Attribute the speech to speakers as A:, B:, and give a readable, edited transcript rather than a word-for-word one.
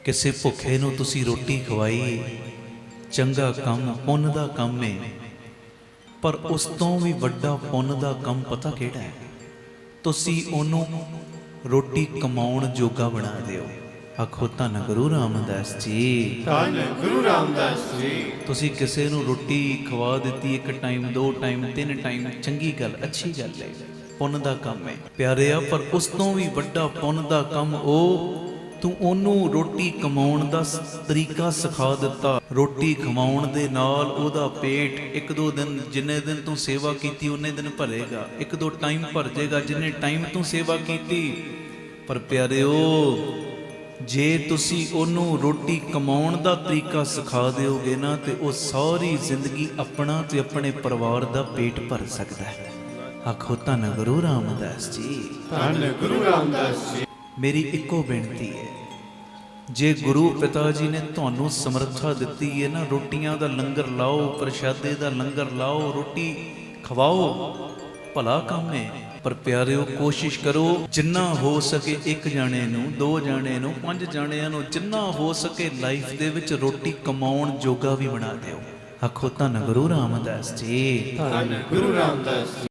A: ਕਿਸੇ ਭੁੱਖੇ ਨੂੰ ਤੁਸੀਂ ਰੋਟੀ ਖਵਾਈ, ਚੰਗਾ ਕੰਮ ਪੁੰਨ ਦਾ ਕੰਮ ਹੈ। ਪਰ ਉਸ ਤੋਂ ਵੀ ਵੱਡਾ ਪੁੰਨ ਦਾ ਕੰਮ ਪਤਾ ਕਿਹੜਾ ਹੈ? ਤੁਸੀਂ ਉਹਨੂੰ ਰੋਟੀ ਕਮਾਉਣ ਜੋਗਾ ਬਣਾ ਦਿਓ। ਆਖੋ ਧੰਨ ਗੁਰੂ ਰਾਮਦਾਸ ਜੀ,
B: ਧੰਨ ਗੁਰੂ ਰਾਮਦਾਸ ਜੀ।
A: ਤੁਸੀਂ ਕਿਸੇ ਨੂੰ ਰੋਟੀ ਖਵਾ ਦਿੱਤੀ, ਇੱਕ ਟਾਈਮ, 2 ਟਾਈਮ, 3 ਟਾਈਮ, ਚੰਗੀ ਗੱਲ, ਅੱਛੀ ਗੱਲ ਹੈ, ਪੁੰਨ ਦਾ ਕੰਮ ਹੈ ਪਿਆਰਿਆ। ਪਰ ਉਸ ਤੋਂ ਵੀ ਵੱਡਾ ਪੁੰਨ ਦਾ ਕੰਮ ਉਹ, ਤੂੰ ਉਹਨੂੰ ਰੋਟੀ ਕਮਾਉਣ ਦਾ ਤਰੀਕਾ ਸਿਖਾ ਦਿੱਤਾ। ਰੋਟੀ ਖਵਾਉਣ ਦੇ ਨਾਲ ਉਹਦਾ ਪੇਟ 1-2 ਦਿਨ, ਜਿੰਨੇ ਦਿਨ ਤੂੰ ਸੇਵਾ ਕੀਤੀ ਉਨੇ ਦਿਨ ਭਰੇਗਾ, 1-2 ਟਾਈਮ ਭਰ ਜਾਏਗਾ ਜਿੰਨੇ ਟਾਈਮ ਤੂੰ ਸੇਵਾ ਕੀਤੀ। ਪਰ ਪਿਆਰਿਓ, ਜੇ ਤੁਸੀਂ ਉਹਨੂੰ ਰੋਟੀ ਕਮਾਉਣ ਦਾ ਤਰੀਕਾ ਸਿਖਾ ਦਿਓਗੇ ਨਾ, ਤੇ ਉਹ ਸਾਰੀ ਜ਼ਿੰਦਗੀ ਆਪਣਾ ਤੇ ਆਪਣੇ ਪਰਿਵਾਰ ਦਾ ਪੇਟ ਭਰ ਸਕਦਾ ਹੈ। ਆਖੋ ਧੰਨ ਗੁਰੂ ਰਾਮਦਾਸ ਜੀ,
B: ਧੰਨ ਗੁਰੂ ਰਾਮਦਾਸ ਜੀ।
A: ਮੇਰੀ ਇੱਕੋ ਬੇਨਤੀ ਹੈ, ਜੇ ਗੁਰੂ ਪਿਤਾ ਜੀ ਨੇ ਤੁਹਾਨੂੰ ਸਮਰੱਥਾ ਦਿੱਤੀ ਹੈ ਨਾ, ਰੋਟੀਆਂ ਦਾ ਲੰਗਰ ਲਾਓ, ਪ੍ਰਸ਼ਾਦੇ ਦਾ ਲੰਗਰ ਲਾਓ, ਰੋਟੀ ਖਵਾਓ, ਭਲਾ ਕੰਮ ਹੈ। ਪਰ ਪਿਆਰਿਓ, ਕੋਸ਼ਿਸ਼ ਕਰੋ ਜਿੰਨਾ ਹੋ ਸਕੇ 1 ਜਾਣੇ ਨੂੰ, 2 ਜਾਣੇ ਨੂੰ, 5 ਜਾਣਿਆਂ ਨੂੰ, ਜਿੰਨਾ ਹੋ ਸਕੇ ਲਾਈਫ ਦੇ ਵਿੱਚ ਰੋਟੀ ਕਮਾਉਣ ਜੋਗਾ ਵੀ ਬਣਾ ਦਿਓ। ਆਖੋ ਧੰਨ ਗੁਰੂ ਰਾਮਦਾਸ ਜੀ,
B: ਧੰਨ ਗੁਰੂ ਰਾਮਦਾਸ ਜੀ।